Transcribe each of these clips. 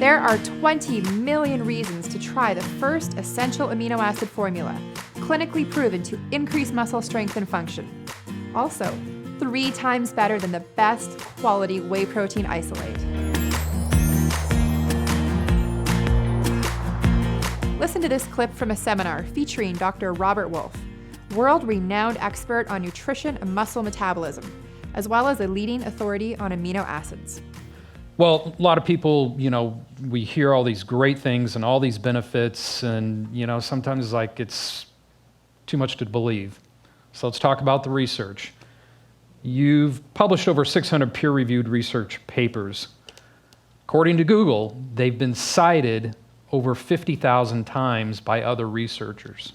There are 20 million reasons to try the first essential amino acid formula, clinically proven to increase muscle strength and function. Also, 3 times better than the best quality whey protein isolate. Listen to this clip from a seminar featuring Dr. Robert Wolfe, world-renowned expert on nutrition and muscle metabolism, as well as a leading authority on amino acids. Well, a lot of people, we hear all these great things and all these benefits, and, sometimes it's too much to believe. So let's talk about the research. You've published over 600 peer-reviewed research papers. According to Google, they've been cited over 50,000 times by other researchers.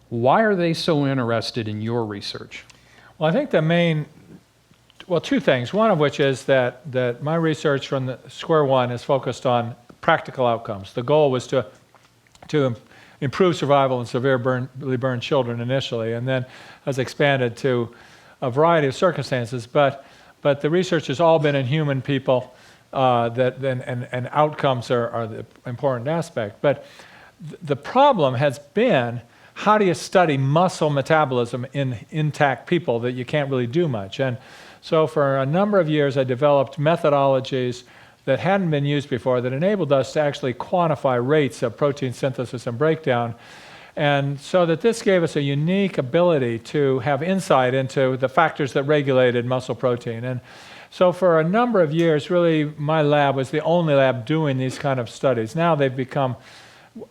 Why are they so interested in your research? Well, I think two things. One of which is that my research from the square one is focused on practical outcomes. The goal was to improve survival in severely burned children initially, and then has expanded to a variety of circumstances. But the research has all been in human people, and outcomes are the important aspect. But the problem has been, how do you study muscle metabolism in intact people that you can't really do much? And so for a number of years, I developed methodologies that hadn't been used before that enabled us to actually quantify rates of protein synthesis and breakdown. And so that this gave us a unique ability to have insight into the factors that regulated muscle protein. And so for a number of years, really, my lab was the only lab doing these kind of studies. Now they've become,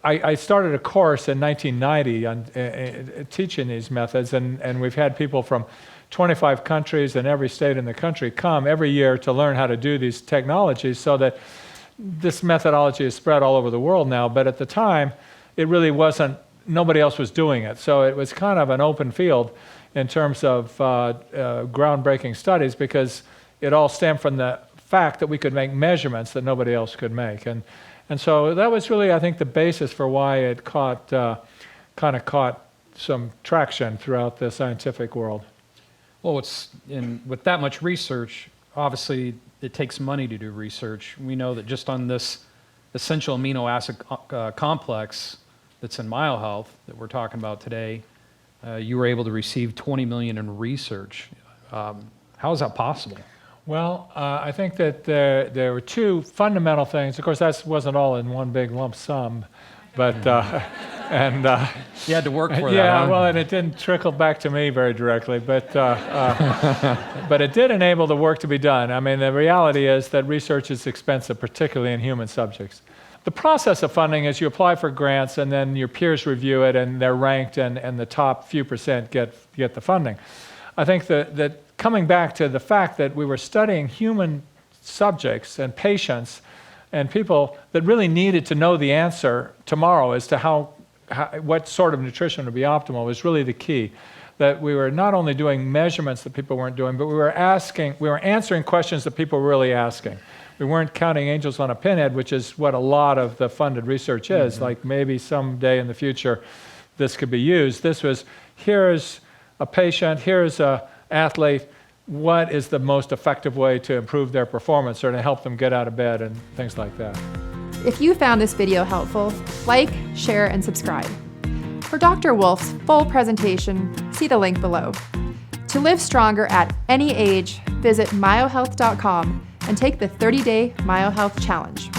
I started a course in 1990 on teaching these methods, and we've had people from 25 countries and every state in the country come every year to learn how to do these technologies, so that this methodology is spread all over the world now. But at the time, it really wasn't, nobody else was doing it. So it was kind of an open field in terms of groundbreaking studies, because it all stemmed from the fact that we could make measurements that nobody else could make. And so that was really, I think, the basis for why it kind of caught some traction throughout the scientific world. Well, with that much research, obviously it takes money to do research. We know that just on this essential amino acid complex that's in MyoHealth that we're talking about today, you were able to receive $20 million in research. How is that possible? Well, I think that there were 2 fundamental things. Of course, that wasn't all in one big lump sum, but you had to work for that. Yeah, huh? well, and it didn't trickle back to me very directly, but it did enable the work to be done. I mean, the reality is that research is expensive, particularly in human subjects. The process of funding is you apply for grants, and then your peers review it, and they're ranked, and the top few percent get the funding. I think that coming back to the fact that we were studying human subjects and patients and people that really needed to know the answer tomorrow as to what sort of nutrition would be optimal was really the key. That we were not only doing measurements that people weren't doing, but we were answering questions that people were really asking. We weren't counting angels on a pinhead, which is what a lot of the funded research is. Mm-hmm. Like maybe someday in the future this could be used. This was, here's a patient, here's an athlete, what is the most effective way to improve their performance or to help them get out of bed and things like that. If you found this video helpful, like, share, and subscribe. For Dr. Wolfe's full presentation, see the link below. To live stronger at any age, visit myohealth.com and take the 30-day MyoHealth Challenge.